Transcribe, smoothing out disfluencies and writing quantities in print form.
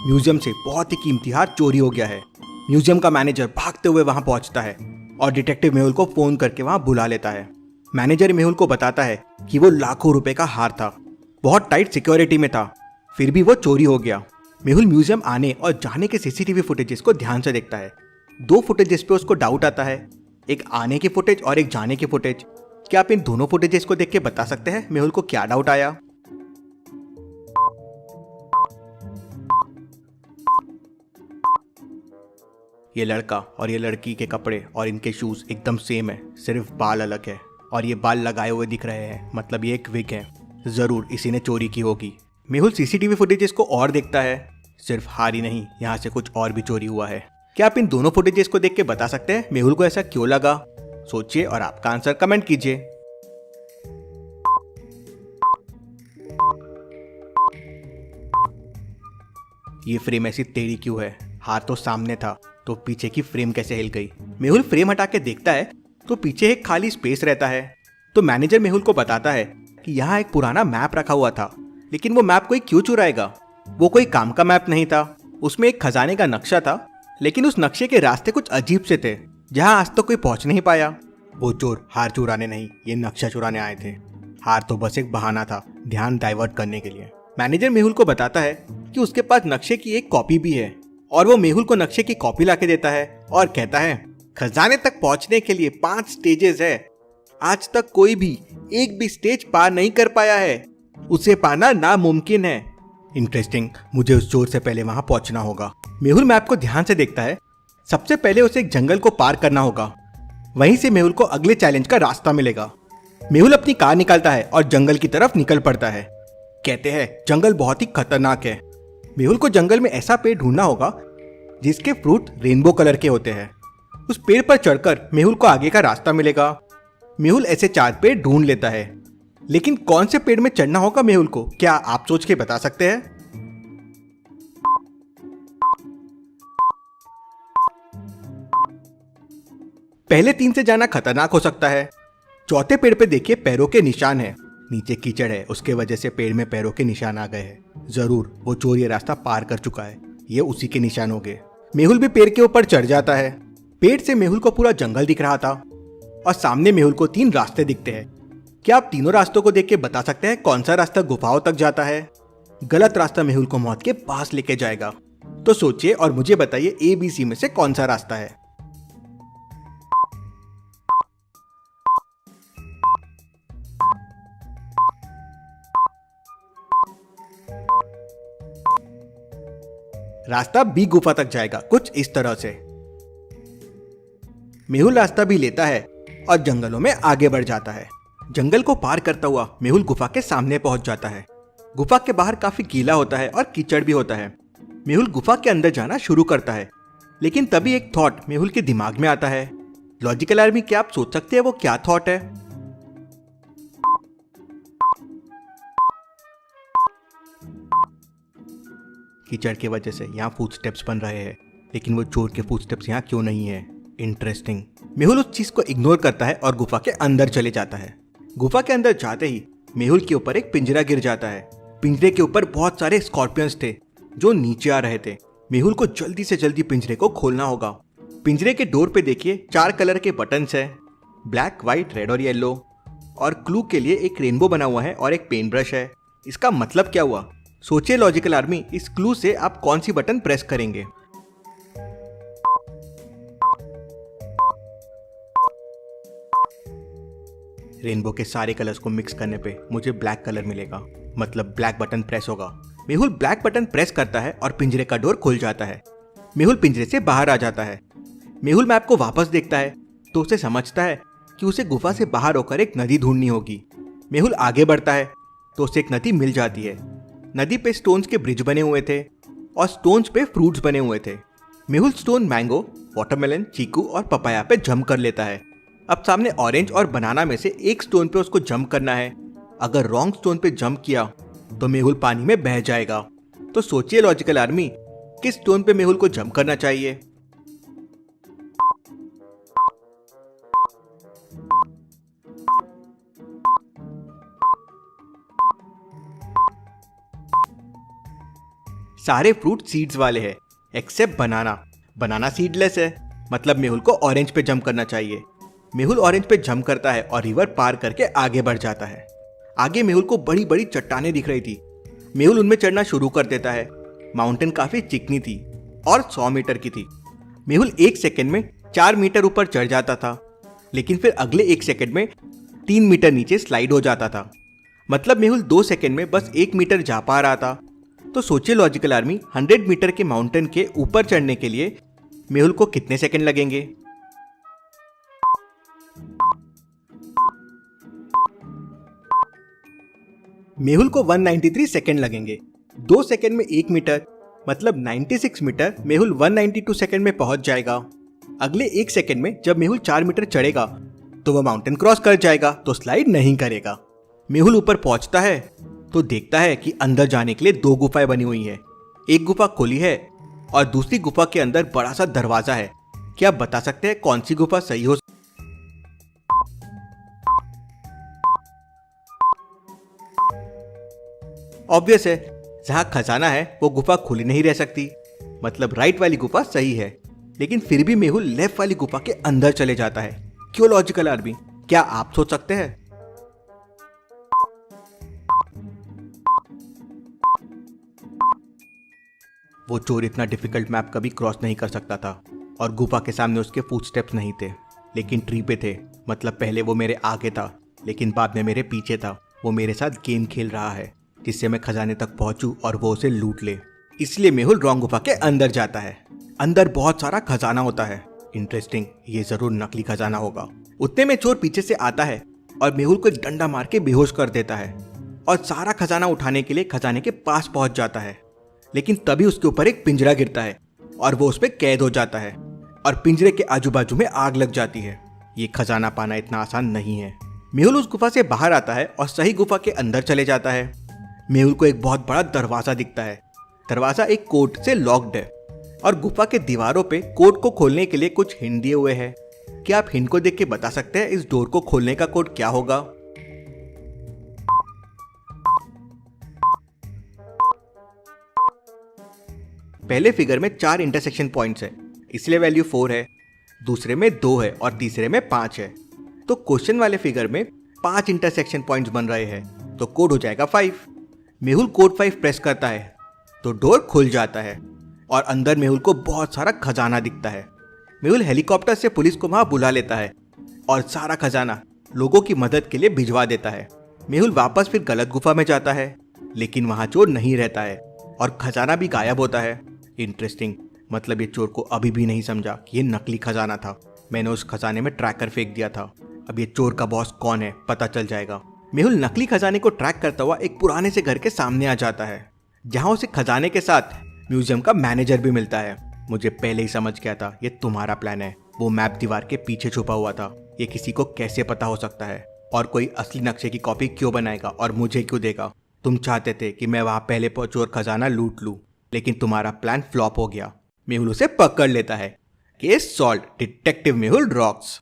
Museum से बहुत ही कीमती हार चोरी हो गया है। म्यूजियम का मैनेजर भागते हुए वहां पहुंचता है और डिटेक्टिव मेहुल को फोन करके वहां बुला लेता है। मैनेजर मेहुल को बताता है कि वो लाखों रुपए का हार था, बहुत टाइट सिक्योरिटी में था, फिर भी वो चोरी हो गया। मेहुल म्यूजियम आने और जाने के सीसीटीवी फुटेजेस को ध्यान से देखता है। दो फुटेजेस पे उसको डाउट आता है, एक आने की फुटेज और एक जाने की फुटेज। क्या आप इन दोनों फुटेजेस को देख के बता सकते हैं मेहुल को क्या डाउट आया? ये लड़का और ये लड़की के कपड़े और इनके शूज एकदम सेम है, सिर्फ बाल अलग है और ये बाल लगाए हुए दिख रहे हैं, मतलब ये एक विग है। जरूर इसी ने चोरी की होगी। मेहुल सीसीटीवी फुटेजेस को और देखता है, सिर्फ हार ही नहीं, यहाँ से कुछ और भी चोरी हुआ है। क्या आप इन दोनों फुटेजेस को देख के बता सकते हैं मेहुल को ऐसा क्यों लगा? सोचिए और आपका आंसर कमेंट कीजिए। ये फ्रेम ऐसी टेढ़ी क्यों है? हाथ तो सामने था, तो पीछे की फ्रेम कैसे हिल गई? मेहुल फ्रेम हटा के देखता है तो पीछे एक खाली स्पेस रहता है। तो मैनेजर मेहुल को बताता है कि यहाँ एक पुराना मैप रखा हुआ था, लेकिन वो मैप कोई क्यों चुराएगा? वो कोई काम का मैप नहीं था, उसमें एक खजाने का नक्शा था, लेकिन उस नक्शे के रास्ते कुछ अजीब से थे, जहाँ आज तक कोई पहुंच नहीं पाया। वो चोर हार चुराने नहीं, ये नक्शा चुराने आए थे। हार तो बस एक बहाना था, ध्यान डाइवर्ट करने के लिए। मैनेजर मेहुल को बताता है कि उसके पास नक्शे की एक कॉपी भी है और वो मेहुल को नक्शे की कॉपी लाके देता है और कहता है, खजाने तक पहुंचने के लिए 5 स्टेजेस है, आज तक कोई भी एक भी स्टेज पार नहीं कर पाया है, उसे पाना नामुमकिन है। इंटरेस्टिंग, मुझे उस चोर से पहले वहां पहुंचना होगा। मेहुल मैप को ध्यान से देखता है। सबसे पहले उसे एक जंगल को पार करना होगा, वहीं से मेहुल को अगले चैलेंज का रास्ता मिलेगा। मेहुल अपनी कार निकालता है और जंगल की तरफ निकल पड़ता है। कहते हैं जंगल बहुत ही खतरनाक है। मेहुल को जंगल में ऐसा पेड़ ढूंढना होगा जिसके फ्रूट रेनबो कलर के होते हैं। उस पेड़ पर चढ़कर मेहुल को आगे का रास्ता मिलेगा। मेहुल ऐसे 4 पेड़ ढूंढ लेता है, लेकिन कौन से पेड़ में चढ़ना होगा मेहुल को, क्या आप सोच के बता सकते हैं? पहले 3 से जाना खतरनाक हो सकता है। चौथे पेड़ पे देखिए पैरों के निशान है, नीचे कीचड़ है, उसके वजह से पेड़ में पैरों के निशान आ गए हैं। जरूर वो चोर ये रास्ता पार कर चुका है, ये उसी के निशान हो गए। मेहुल भी पेड़ के ऊपर चढ़ जाता है। पेड़ से मेहुल को पूरा जंगल दिख रहा था और सामने मेहुल को 3 रास्ते दिखते हैं। क्या आप तीनों रास्तों को देख के बता सकते हैं कौन सा रास्ता गुफाओं तक जाता है? गलत रास्ता मेहुल को मौत के पास लेके जाएगा। तो सोचिए और मुझे बताइए ABC में से कौन सा रास्ता है? रास्ता B गुफा तक जाएगा, कुछ इस तरह से। मेहुल रास्ता भी लेता है और जंगलों में आगे बढ़ जाता है। जंगल को पार करता हुआ मेहुल गुफा के सामने पहुंच जाता है। गुफा के बाहर काफी गीला होता है और कीचड़ भी होता है। मेहुल गुफा के अंदर जाना शुरू करता है, लेकिन तभी एक थॉट मेहुल के दिमाग में आता है। लॉजिकल आर्मी, क्या आप सोच सकते हैं वो क्या थॉट है? कीचड़ की वजह से यहाँ फुटस्टेप्स बन रहे हैं, लेकिन वो चोर के फुटस्टेप्स यहाँ क्यों नहीं है? इंटरेस्टिंग। मेहुल उस चीज को इग्नोर करता है और गुफा के अंदर चले जाता है। गुफा के अंदर जाते ही मेहुल के ऊपर एक पिंजरा गिर जाता है। पिंजरे के ऊपर बहुत सारे स्कॉर्पियंस थे जो नीचे आ रहे थे। मेहुल को जल्दी से जल्दी पिंजरे को खोलना होगा। पिंजरे के डोर पे देखिए 4 कलर के बटन्स हैं, ब्लैक, व्हाइट, रेड और येलो, और क्लू के लिए एक रेनबो बना हुआ है और एक पेन ब्रश है। इसका मतलब क्या हुआ? सोचिए लॉजिकल आर्मी, इस क्लू से आप कौन सी बटन प्रेस करेंगे? रेनबो के सारे कलर्स को मिक्स करने पे मुझे ब्लैक कलर मिलेगा, मतलब ब्लैक बटन प्रेस होगा। मेहुल ब्लैक बटन प्रेस करता है और पिंजरे का डोर खुल जाता है। मेहुल पिंजरे से बाहर आ जाता है। मेहुल मैप को वापस देखता है तो उसे समझता है कि उसे गुफा से बाहर होकर एक नदी ढूंढनी होगी। मेहुल आगे बढ़ता है तो उसे एक नदी मिल जाती है। नदी पे स्टोन्स के ब्रिज बने हुए थे और स्टोन्स पे फ्रूट्स बने हुए थे। मेहुल स्टोन मैंगो, वाटरमेलन, चीकू और पपाया पे जंप कर लेता है। अब सामने ऑरेंज और बनाना में से एक स्टोन पे उसको जंप करना है। अगर रॉन्ग स्टोन पे जंप किया तो मेहुल पानी में बह जाएगा। तो सोचिए लॉजिकल आर्मी, किस स्टोन पे मेहुल को जंप करना चाहिए? सारे फ्रूट सीड्स वाले हैं एक्सेप्ट बनाना। बनाना सीडलेस है, मतलब मेहुल को ऑरेंज पे जंप करना चाहिए। मेहुल ऑरेंज पे जंप करता है और रिवर पार करके आगे बढ़ जाता है। आगे मेहुल को बड़ी बड़ी चट्टानें दिख रही थी। मेहुल उनमें चढ़ना शुरू कर देता है। माउंटेन काफी चिकनी थी और 100 मीटर की थी। मेहुल 1 सेकंड में 4 मीटर ऊपर चढ़ जाता था, लेकिन फिर अगले 1 सेकंड में 3 मीटर नीचे स्लाइड हो जाता था। मतलब मेहुल 2 सेकंड में बस 1 मीटर जा पा रहा था। तो सोचिए लॉजिकल आर्मी, 100 मीटर के माउंटेन के ऊपर चढ़ने के लिए मेहुल को कितने सेकंड लगेंगे? मेहुल को 193 सेकंड लगेंगे। 2 सेकंड में 1 मीटर, मतलब 96 मीटर मेहुल 192 सेकंड में पहुंच जाएगा। अगले 1 सेकंड में जब मेहुल 4 मीटर चढ़ेगा तो वह माउंटेन क्रॉस कर जाएगा, तो स्लाइड नहीं करेगा। मेहुल ऊपर पहुंचता है तो देखता है कि अंदर जाने के लिए 2 गुफाएं बनी हुई हैं। एक गुफा खुली है और दूसरी गुफा के अंदर बड़ा सा दरवाजा है। क्या आप बता सकते हैं कौन सी गुफा सही हो? ऑब्वियस है, जहां खजाना है वो गुफा खुली नहीं रह सकती, मतलब राइट वाली गुफा सही है। लेकिन फिर भी मेहुल लेफ्ट वाली गुफा के अंदर चले जाता है। क्यों लॉजिकल आर्मी? क्या आप सोच सकते हैं? वो चोर इतना डिफिकल्ट मैप कभी क्रॉस नहीं कर सकता था और गुफा के सामने उसके फुटस्टेप्स नहीं थे, लेकिन ट्री पे थे। मतलब पहले वो मेरे आगे था, लेकिन बाद में मेरे पीछे था। वो मेरे साथ गेम खेल रहा है जिससे मैं खजाने तक पहुंचूं और वो उसे लूट ले। इसलिए मेहुल रॉन्ग गुफा के अंदर जाता है। अंदर बहुत सारा खजाना होता है। इंटरेस्टिंग, ये जरूर नकली खजाना होगा। उतने में चोर पीछे से आता है और मेहुल को एक डंडा मार के बेहोश कर देता है और सारा खजाना उठाने के लिए खजाने के पास पहुंच जाता है। लेकिन तभी उसके ऊपर एक पिंजरा गिरता है और वो उस पर कैद हो जाता है और पिंजरे के आजू बाजू में आग लग जाती है। ये खजाना पाना इतना आसान नहीं है। मेहुल उस गुफा से बाहर आता है और सही गुफा के अंदर चले जाता है। मेहुल को एक बहुत बड़ा दरवाजा दिखता है। दरवाजा एक कोड से लॉक्ड है और गुफा के दीवारों पे कोड को खोलने के लिए कुछ हिंट दिए हुए हैं। क्या आप हिंट को देख के बता सकते हैं इस डोर को खोलने का कोड क्या होगा? पहले फिगर में 4 इंटरसेक्शन पॉइंट्स है, इसलिए वैल्यू 4 है। दूसरे में 2 है और तीसरे में 5 है। तो क्वेश्चन वाले फिगर में 5 इंटरसेक्शन पॉइंट्स बन रहे हैं, तो कोड हो जाएगा 5। मेहुल कोड 5 प्रेस करता है तो डोर खुल जाता है और अंदर मेहुल को बहुत सारा खजाना दिखता है। मेहुल हेलीकॉप्टर से पुलिस को वहां बुला लेता है और सारा खजाना लोगों की मदद के लिए भिजवा देता है। मेहुल वापस फिर गलत गुफा में जाता है, लेकिन वहां चोर नहीं रहता है और खजाना भी गायब होता है। इंटरेस्टिंग, मतलब ये चोर को अभी भी नहीं समझा कि ये नकली खजाना था। मैंने उस खजाने में ट्रैकर फेंक दिया था। अब ये चोर का बॉस कौन है पता चल जाएगा। मेहुल नकली खजाने को ट्रैक करता हुआ एक पुराने से घर के सामने आ जाता है, जहां उसे खजाने के साथ म्यूजियम का मैनेजर भी मिलता है। मुझे पहले ही समझ गया था ये तुम्हारा प्लान है। वो मैप दीवार के पीछे छुपा हुआ था। ये किसी को कैसे पता हो सकता है? और कोई असली नक्शे की कॉपी क्यों बनाएगा और मुझे क्यों देगा? तुम चाहते थे कि मैं वहां पहले चोर खजाना लूट लूं, लेकिन तुम्हारा प्लान फ्लॉप हो गया। मेहुल उसे पकड़ लेता है। Case solve, detective Mehul rocks.